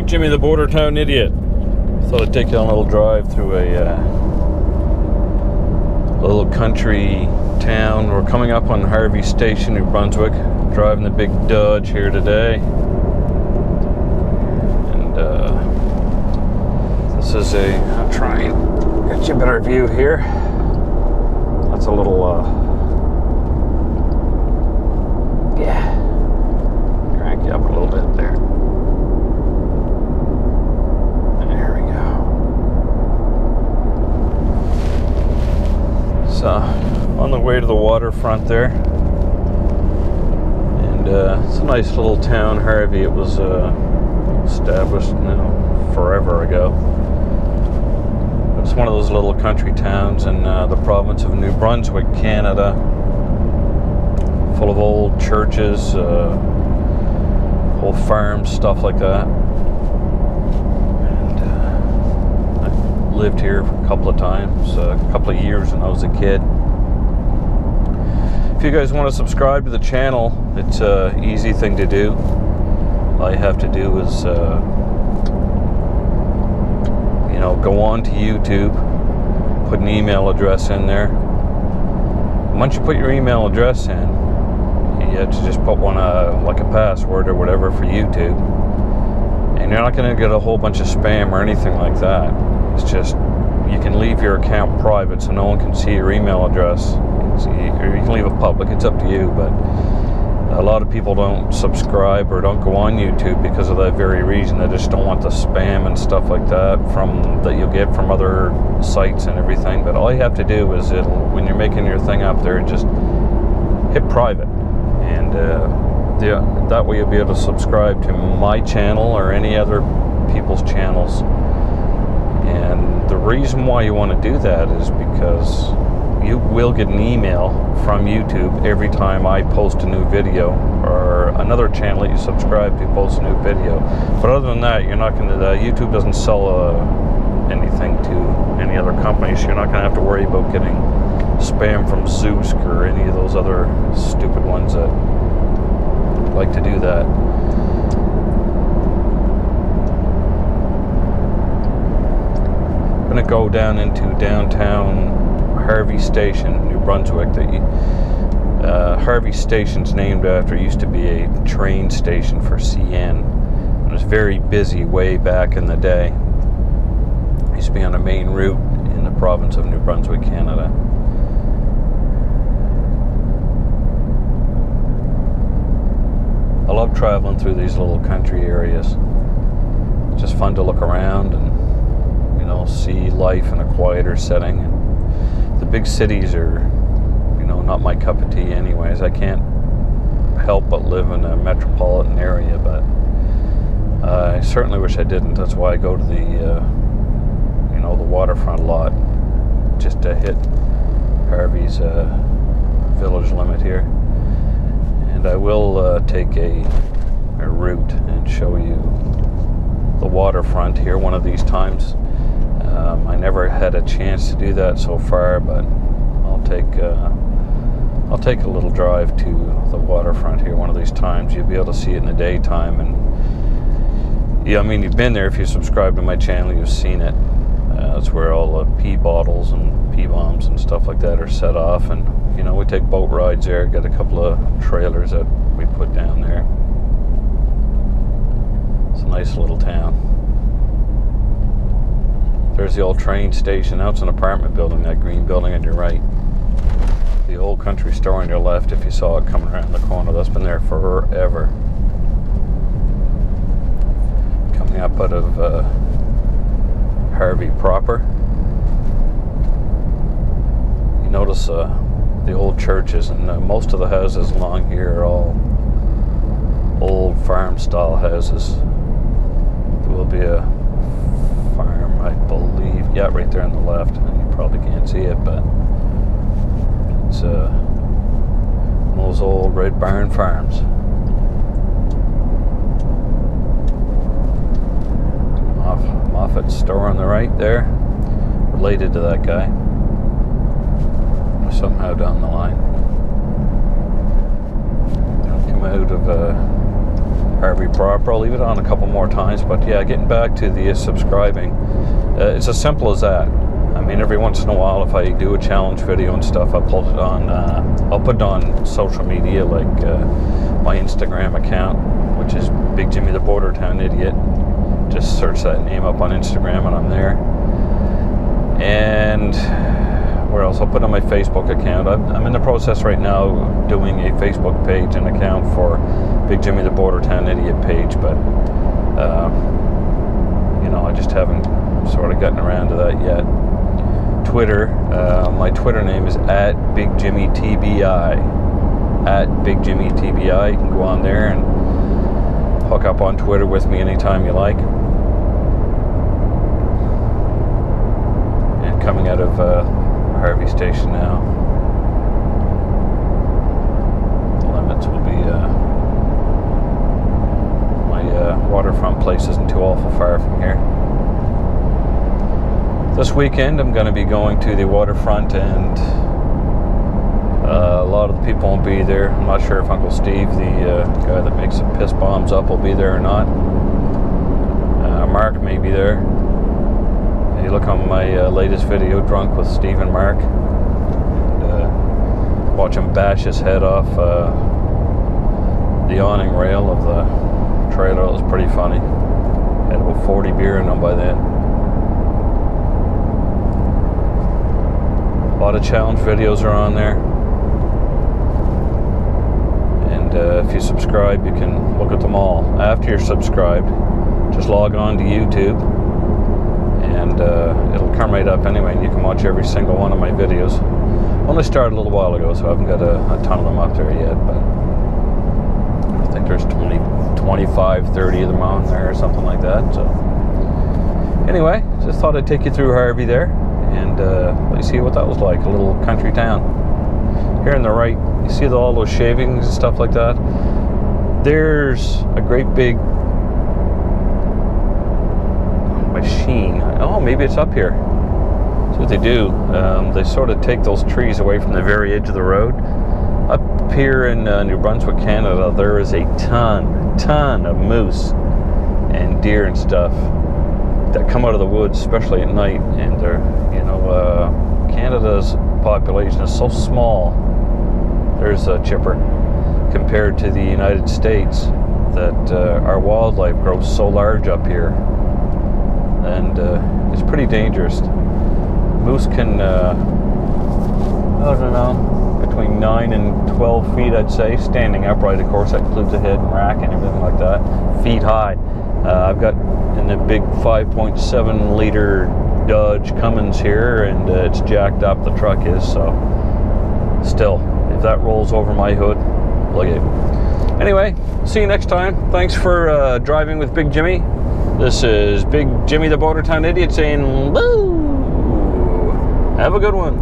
morning, Jimmy the Border Town Idiot. Thought I'd take you on a little drive through a little country town. We're coming up on Harvey Station, New Brunswick. Driving the big Dodge here today. And this is I'll try and get you a better view here. That's a little, yeah, crank you up a little bit there. There we go. So, on the way to the waterfront there. And it's a nice little town, Harvey. It was established forever ago. It's one of those little country towns in the province of New Brunswick, Canada, full of old churches, old farms, stuff like that. And I lived here a couple of times, a couple of years when I was a kid. If you guys want to subscribe to the channel, it's an easy thing to do. All you have to do is go on to YouTube, put an email address in there. Once you put your email address in, you have to just put one like a password or whatever for YouTube, and you're not going to get a whole bunch of spam or anything like that. It's just you can leave your account private so no one can see your email address, or you can leave it public. It's up to you, but a lot of people don't subscribe or don't go on YouTube because of that very reason. They just don't want the spam and stuff like that that you'll get from other sites and everything. But all you have to do is when you're making your thing up there, just hit private, and that way you'll be able to subscribe to my channel or any other people's channels. And the reason why you want to do that is because you will get an email from YouTube every time I post a new video, or another channel that you subscribe to post a new video. But other than that, you're not going to. YouTube doesn't sell anything to any other company, so you're not going to have to worry about getting spam from Zeus or any of those other stupid ones that like to do that. I'm going to go down into downtown Harvey Station, New Brunswick. Harvey Station's named after, it used to be a train station for CN. It was very busy way back in the day. It used to be on a main route in the province of New Brunswick, Canada. I love traveling through these little country areas. It's just fun to look around and see life in a quieter setting. The big cities are, not my cup of tea anyways. I can't help but live in a metropolitan area, but I certainly wish I didn't. That's why I go to the, the waterfront a lot, just to hit Harvey's village limit here. And I will take a route and show you the waterfront here one of these times. I never had a chance to do that so far, but I'll take a little drive to the waterfront here one of these times. You'll be able to see it in the daytime, and yeah, I mean, you've been there. If you subscribe to my channel, you've seen it. That's where all the pee bottles and pee bombs and stuff like that are set off, and we take boat rides there. Got a couple of trailers that we put down there. It's a nice little town. There's the old train station. Now it's an apartment building, that green building on your right. The old country store on your left, if you saw it coming around the corner. That's been there forever. Coming up out of Harvey proper. You notice the old churches, and most of the houses along here are all old farm style houses. There will be a farm, I believe, yeah, right there on the left. You probably can't see it, but it's one of those old red barn farms. Moffat's store on the right there, related to that guy somehow down the line. Come out of Harvey Proper. I'll leave it on a couple more times, but yeah, getting back to the subscribing, it's as simple as that. I mean, every once in a while, if I do a challenge video and stuff, I'll put it on social media, like my Instagram account, which is Big Jimmy the Border Town Idiot. Just search that name up on Instagram and I'm there. And where else? I'll put on my Facebook account. I'm in the process right now doing a Facebook page and account for Big Jimmy the Border Town Idiot page, but you know, I just haven't sort of gotten around to that yet. Twitter, my Twitter name is @BigJimmyTBI. @BigJimmyTBI. You can go on there and hook up on Twitter with me anytime you like. And coming out of Harvey Station now. The limits will be my waterfront place isn't too awful far from here. This weekend I'm going to be going to the waterfront, and a lot of the people won't be there. I'm not sure if Uncle Steve, the guy that makes the piss bombs up, will be there or not. Mark may be there. You look on my latest video, Drunk with Steve and Mark, and watch him bash his head off the awning rail of the trailer. It was pretty funny. Had about 40 beer in them by then. A lot of challenge videos are on there. And if you subscribe, you can look at them all. After you're subscribed, just log on to YouTube, and it'll come right up anyway, and you can watch every single one of my videos. Only started a little while ago, so I haven't got a ton of them up there yet, but I think there's 25, 30 of them on there or something like that. So anyway, just thought I'd take you through Harvey there and let you see what that was like, a little country town. Here on the right, you see all those shavings and stuff like that? There's a great big machine. Oh, maybe it's up here. That's what they do. They sort of take those trees away from the very edge of the road. Up here in New Brunswick, Canada, there is a ton of moose and deer and stuff that come out of the woods, especially at night. And they're, you know, Canada's population is so small. There's a chipper compared to the United States, that our wildlife grows so large up here, and it's pretty dangerous. Moose can, I don't know, between 9 and 12 feet, I'd say, standing upright. Of course, that includes the head and rack and everything like that. Feet high. I've got in the big 5.7 liter Dodge Cummins here, and it's jacked up, the truck is, so still, if that rolls over my hood, look at it. Anyway, see you next time. Thanks for driving with Big Jimmy. This is Big Jimmy the Border Town Idiot saying, woo! Have a good one.